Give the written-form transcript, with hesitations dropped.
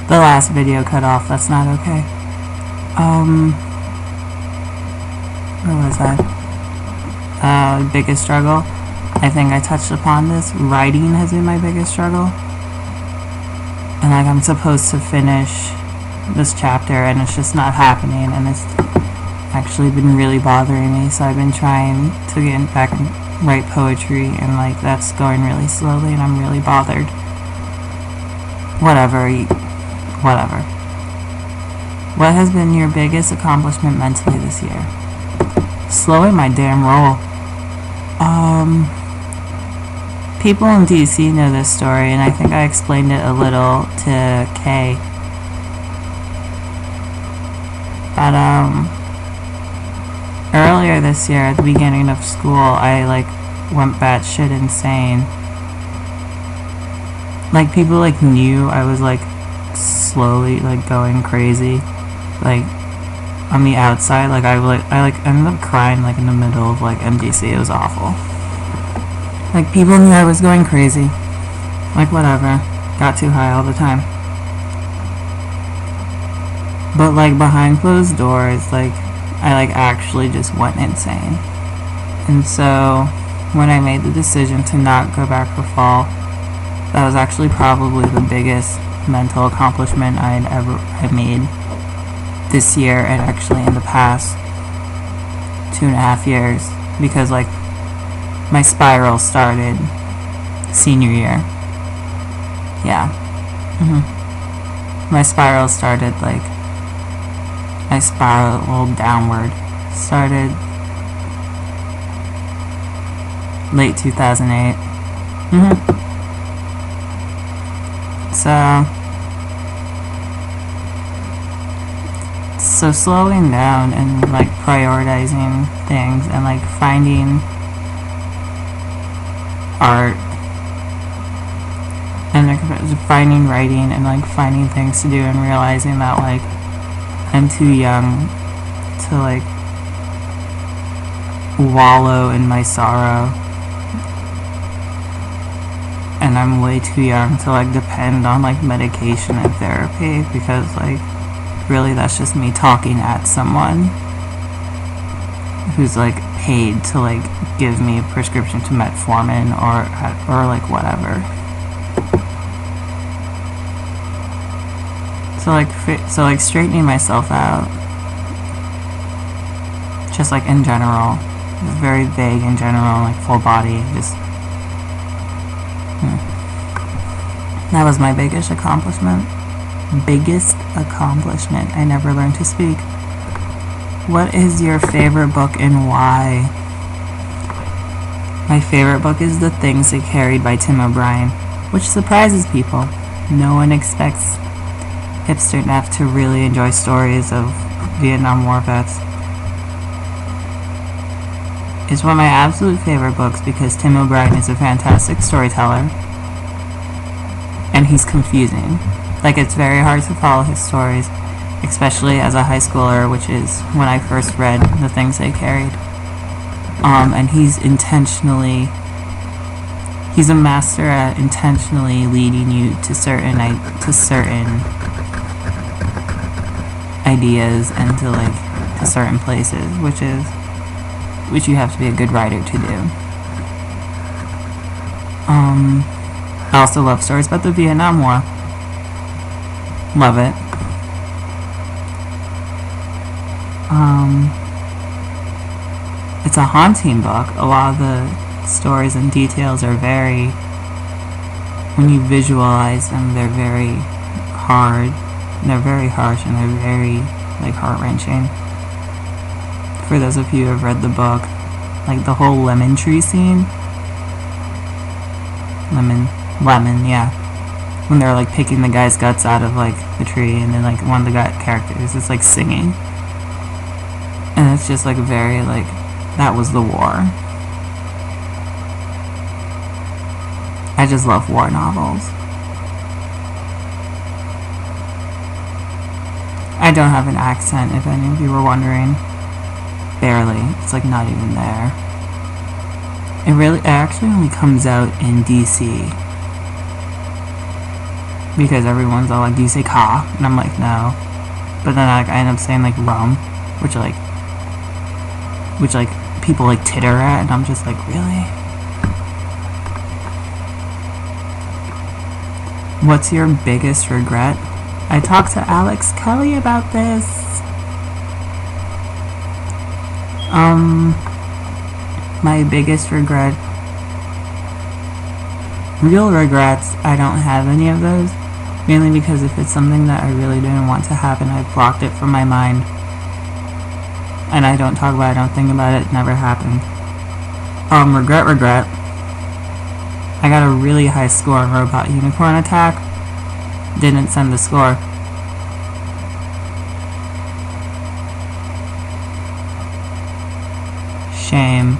The last video cut off. That's not okay. Where was I? Biggest struggle. I think I touched upon this. Writing has been my biggest struggle. And like I'm supposed to finish this chapter and it's just not happening, and it's actually been really bothering me, so I've been trying to get back and write poetry, and like that's going really slowly and I'm really bothered. Whatever. What has been your biggest accomplishment mentally this year? Slowing my damn roll. People in DC know this story, and I think I explained it a little to Kay. But earlier this year, at the beginning of school, I like went batshit insane. Like people like knew I was like slowly like going crazy. Like on the outside, like I ended up crying like in the middle of like MDC. It was awful. Like people knew I was going crazy. Like whatever. Got too high all the time. But like behind closed doors, like I like actually just went insane. And so when I made the decision to not go back for fall, that was actually probably the biggest mental accomplishment I'd ever made this year, and actually in the past 2.5 years, because like my spiral started senior year. Yeah. My spiral started like I spiraled downward. Started late 2008. So slowing down and like prioritizing things and like finding art and like finding writing and like finding things to do, and realizing that like I'm too young to like wallow in my sorrow, and I'm way too young to like depend on like medication and therapy, because like really that's just me talking at someone who's like paid to like give me a prescription to metformin or like whatever. So like straightening myself out, just like in general, just very vague in general, like full body, just that was my biggest accomplishment. I never learned to speak. What is your favorite book and why? My favorite book is The Things They Carried by Tim O'Brien, which surprises people. No one expects hipster enough to really enjoy stories of Vietnam War vets. It's one of my absolute favorite books because Tim O'Brien is a fantastic storyteller, and he's confusing. Like, it's very hard to follow his stories, especially as a high schooler, which is when I first read The Things They Carried. And he's a master at intentionally leading you to certain ideas and to certain places, which you have to be a good writer to do. I also love stories about the Vietnam War. Love it. It's a haunting book. A lot of the stories and details are very, when you visualize them, they're very hard. They're very harsh, and they're very heart-wrenching. For those of you who have read the book, like the whole lemon tree scene. Lemon, yeah. When they're like picking the guy's guts out of like the tree, and then like one of the characters is like singing, and it's just like very like that was the war. I just love war novels. I don't have an accent, if any of you were wondering. Barely. It's like not even there. It actually only comes out in DC. because everyone's all like, do you say ka? And I'm like, no. But then like, I end up saying like rum, which people like titter at, and I'm just like, really? What's your biggest regret? I talked to Alex Kelly about this. My biggest regret, real regrets, I don't have any of those, mainly because if it's something that I really didn't want to happen, I've blocked it from my mind, and I don't talk about it, I don't think about it, it never happened. Regret, I got a really high score on Robot Unicorn Attack, didn't send the score. Shame.